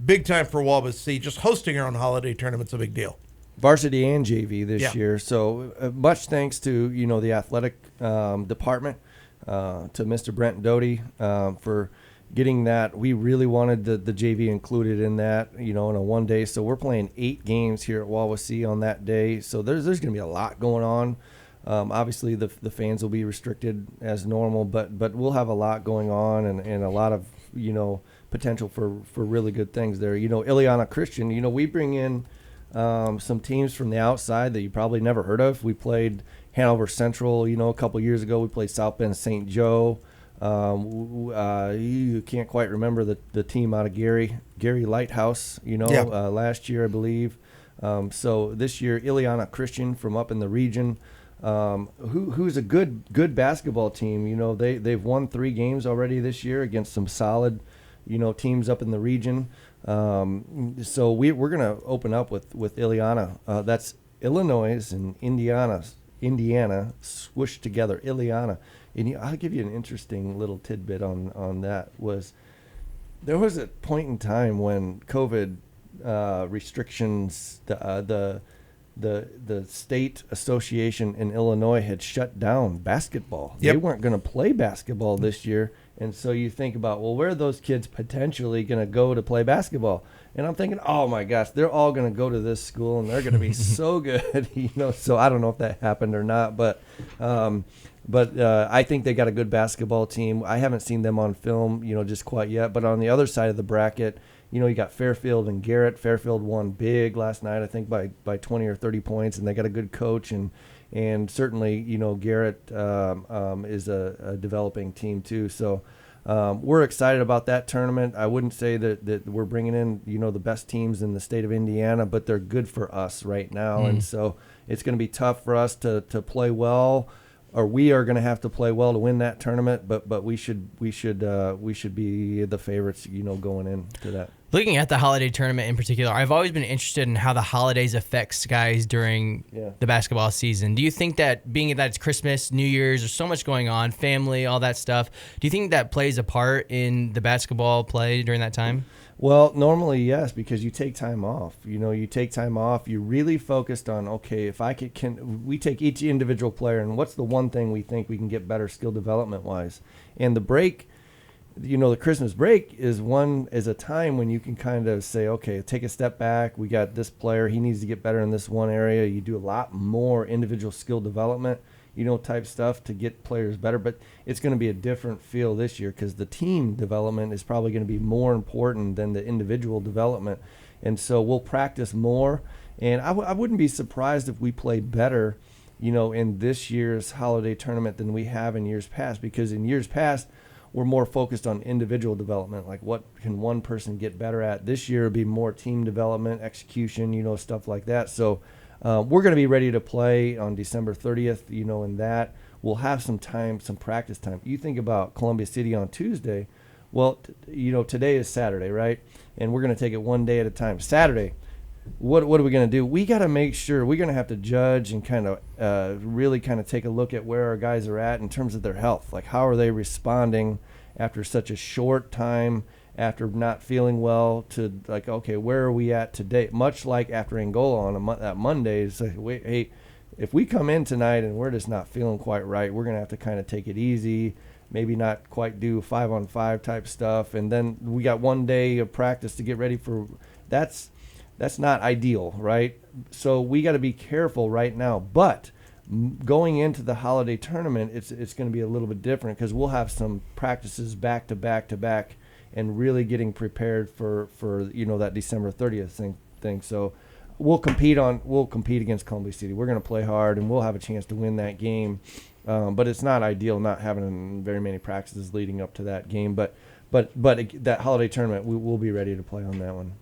big time for Wawasee. Just hosting our own holiday tournament's a big deal. Varsity and JV this year. So much thanks to, the athletic department, to Mr. Brent Doty for getting that. We really wanted the JV included in that, in a one day. So we're playing 8 games here at Wawasee on that day. So there's going to be a lot going on. Obviously the fans will be restricted as normal, but we'll have a lot going on and a lot of, potential for really good things there. Ileana Christian, we bring in some teams from the outside that you probably never heard of. We played Hanover Central, a couple years ago. We played South Bend St. Joe. You can't quite remember the team out of Gary Lighthouse, last year, I believe. So this year, Ileana Christian from up in the region, who's a good basketball team. They've won 3 games already this year against some solid, teams up in the region. So we're going to open up with Ileana. That's Illinois and Indiana swished together. Ileana. And I'll give you an interesting little tidbit on that. There was a point in time when COVID restrictions, the state association in Illinois had shut down basketball. Yep. They weren't going to play basketball this year. And so you think about, well, where are those kids potentially going to go to play basketball? And I'm thinking, oh my gosh, they're all going to go to this school and they're going to be so good, So I don't know if that happened or not, but I think they got a good basketball team. I haven't seen them on film, just quite yet. But on the other side of the bracket, you got Fairfield and Garrett. Fairfield won big last night, I think by 20 or 30 points, and they got a good coach and certainly, Garrett is a developing team too. So we're excited about that tournament. I wouldn't say that we're bringing in, the best teams in the state of Indiana, but they're good for us right now. And so it's going to be tough for us to play well we are going to have to play well to win that tournament. But we should be the favorites, going into that. Looking at the holiday tournament in particular, I've always been interested in how the holidays affects guys during the basketball season. Do you think that being that it's Christmas, New Year's, there's so much going on, family, all that stuff, do you think that plays a part in the basketball play during that time? Well, normally, yes, because you take time off. You take time off. You're really focused on, okay, if I we take each individual player, and what's the one thing we think we can get better skill development-wise? And the break, the Christmas break is a time when you can kind of say, okay, take a step back. We got this player. He needs to get better in this one area. You do a lot more individual skill development, type stuff to get players better. But it's going to be a different feel this year because the team development is probably going to be more important than the individual development. And so we'll practice more. And I wouldn't be surprised if we play better, in this year's holiday tournament than we have in years past, because in years past, we're more focused on individual development, like what can one person get better at. This year, it'll be more team development, execution, stuff like that. So we're going to be ready to play on December 30th, in that. We'll have some time, some practice time. You think about Columbia City on Tuesday. Well, today is Saturday, right? And we're going to take it one day at a time. Saturday, what are we going to do? We got to make sure we're going to have to judge and kind of really kind of take a look at where our guys are at in terms of their health. Like, how are they responding after such a short time, after not feeling well, to like, okay, where are we at today? Much like after Angola on that Monday, it's like, wait, hey, if we come in tonight and we're just not feeling quite right, we're going to have to kind of take it easy, maybe not quite do 5-on-5 type stuff. And then we got one day of practice to get ready for that's not ideal, right? So we got to be careful right now. But going into the holiday tournament, it's going to be a little bit different because we'll have some practices back to back to back, and really getting prepared for that December 30th thing. So we'll compete against Columbia City. We're going to play hard, and we'll have a chance to win that game. But it's not ideal not having very many practices leading up to that game. But that holiday tournament, we'll be ready to play on that one.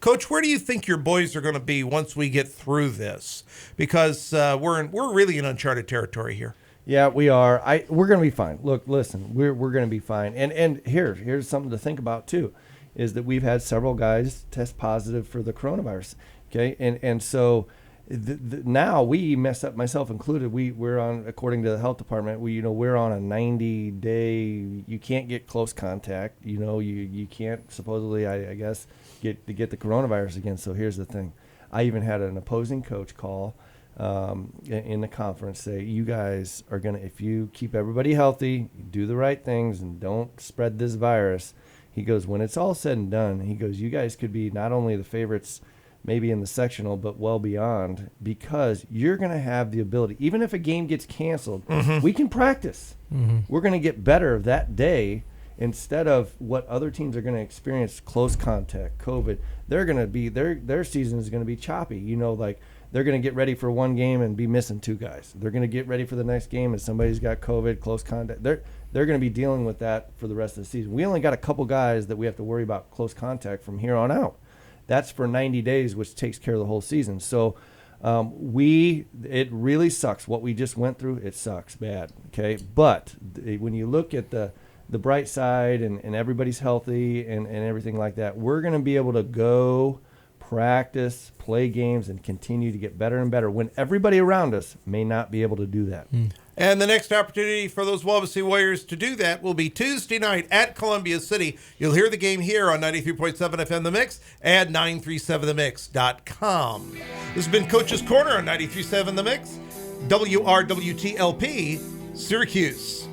Coach, where do you think your boys are going to be once we get through this? Because we're really in uncharted territory here. Yeah, we are. We're going to be fine. Look, listen, we're going to be fine. And here's something to think about too, is that we've had several guys test positive for the coronavirus. Okay, and so now we messed up, myself included. We're on, according to the health department, we're on a 90-day. You can't get close contact. You can't supposedly, I guess, get the coronavirus again. So here's the thing. I even had an opposing coach call in the conference, say, you guys are going to, if you keep everybody healthy, do the right things, and don't spread this virus, he goes, when it's all said and done, he goes, you guys could be not only the favorites maybe in the sectional, but well beyond, because you're going to have the ability, even if a game gets canceled, we can practice. We're going to get better that day, instead of what other teams are going to experience, close contact, COVID. They're going to be, their season is going to be choppy. Like, they're going to get ready for one game and be missing two guys. They're going to get ready for the next game and somebody's got COVID, close contact. They're going to be dealing with that for the rest of the season. We only got a couple guys that we have to worry about close contact from here on out. That's for 90 days, which takes care of the whole season. So it really sucks. What we just went through, it sucks bad. Okay. But when you look at the bright side and everybody's healthy and everything like that, we're going to be able to go practice, play games, and continue to get better and better when everybody around us may not be able to do that. And the next opportunity for those Wawasee Warriors to do that will be Tuesday night at Columbia City. You'll hear the game here on 93.7 FM The Mix and 937themix.com. This has been Coach's Corner on 93.7 The Mix, WRWTLP, Syracuse.